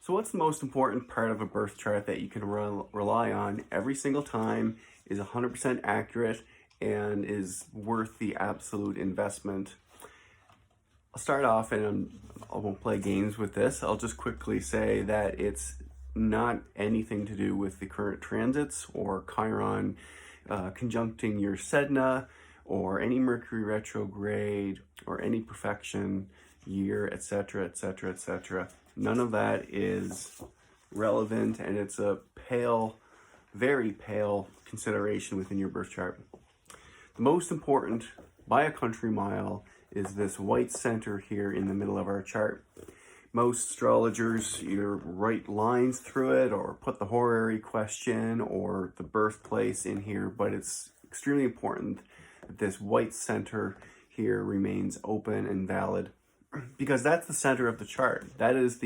So what's the most important part of a birth chart that you can rely on every single time, is 100% accurate, and is worth the absolute investment? I'll start off, and I won't play games with this. I'll just quickly say that it's not anything to do with the current transits or Chiron conjuncting your Sedna, or any Mercury retrograde, or any perfection year, etc., etc., etc. None of that is relevant, and it's a pale, very pale consideration within your birth chart. The most important, by a country mile, is this white center here in the middle of our chart. Most astrologers either write lines through it or put the horary question or the birthplace in here, but it's extremely important that this white center here remains open and valid, because that's the center of the chart. That is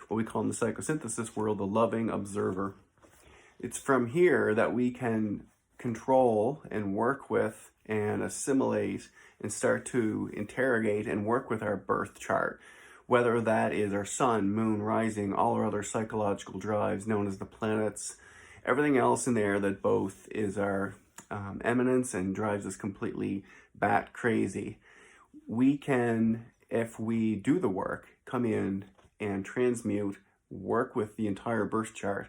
what we call in the psychosynthesis world, the loving observer. It's from here that we can control and work with and assimilate and start to interrogate and work with our birth chart, whether that is our sun, moon, rising, all our other psychological drives known as the planets, everything else in there that both is our eminence and drives us completely bat crazy. We can, if we do the work, come in and transmute, work with the entire birth chart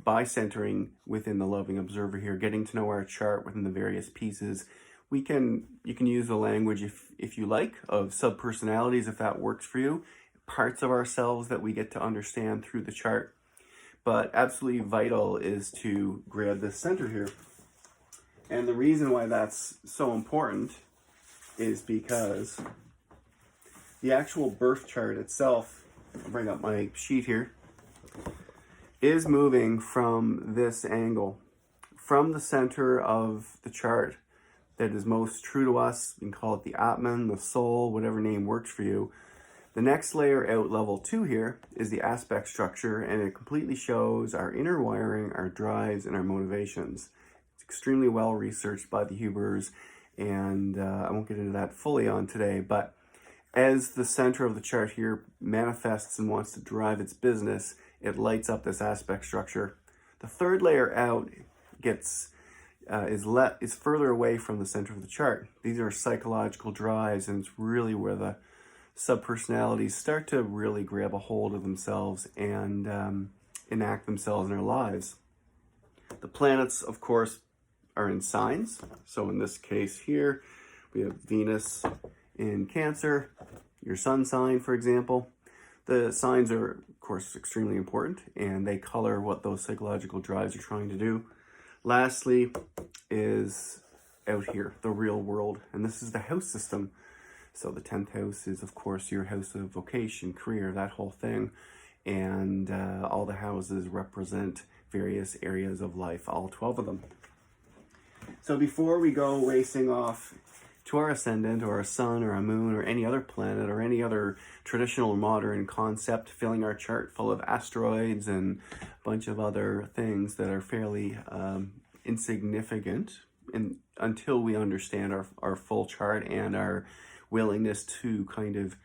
by centering within the loving observer here, getting to know our chart within the various pieces. You can use the language, if you like, of subpersonalities, if that works for you, parts of ourselves that we get to understand through the chart. But absolutely vital is to grab this center here. And the reason why that's so important is because the actual birth chart itself, I'll bring up my sheet here, is moving from this angle, from the center of the chart that is most true to us. You can call it the Atman, the soul, whatever name works for you. The next layer out, level 2 here, is the aspect structure, and it completely shows our inner wiring, our drives, and our motivations. It's extremely well researched by the Hubers, and I won't get into that fully on today, but as the center of the chart here manifests and wants to drive its business, it lights up this aspect structure. The third layer out is further away from the center of the chart. These are psychological drives, and it's really where the subpersonalities start to really grab a hold of themselves and enact themselves in our lives. The planets, of course, are in signs. So in this case here, we have Venus in Cancer, your sun sign, for example. The signs are, of course, extremely important, and they color what those psychological drives are trying to do. Lastly is out here, the real world, and this is the house system. So the 10th house is, of course, your house of vocation, career, that whole thing. And all the houses represent various areas of life, all 12 of them. So before we go racing off to our ascendant or our sun or our moon or any other planet or any other traditional modern concept filling our chart full of asteroids and a bunch of other things that are fairly insignificant until we understand our full chart and our willingness to kind of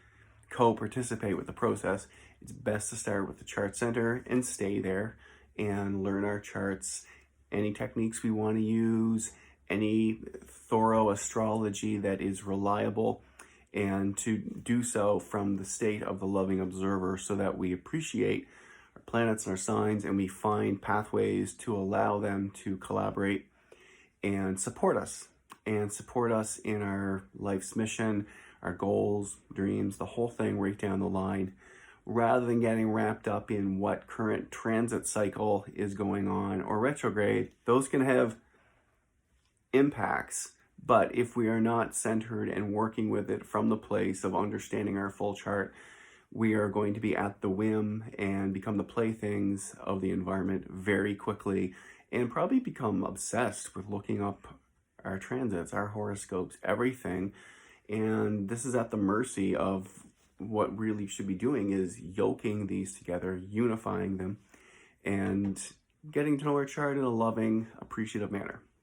co-participate with the process, it's best to start with the chart center and stay there and learn our charts, any techniques we want to use, any thorough astrology that is reliable, and to do so from the state of the loving observer so that we appreciate our planets and our signs, and we find pathways to allow them to collaborate and support us in our life's mission, our goals, dreams, the whole thing right down the line, rather than getting wrapped up in what current transit cycle is going on or retrograde. Those can have impacts, but if we are not centered and working with it from the place of understanding our full chart, we are going to be at the whim and become the playthings of the environment very quickly, and probably become obsessed with looking up our transits, our horoscopes, everything. And this is at the mercy of what really should be doing, is yoking these together, unifying them, and getting to know our chart in a loving, appreciative manner.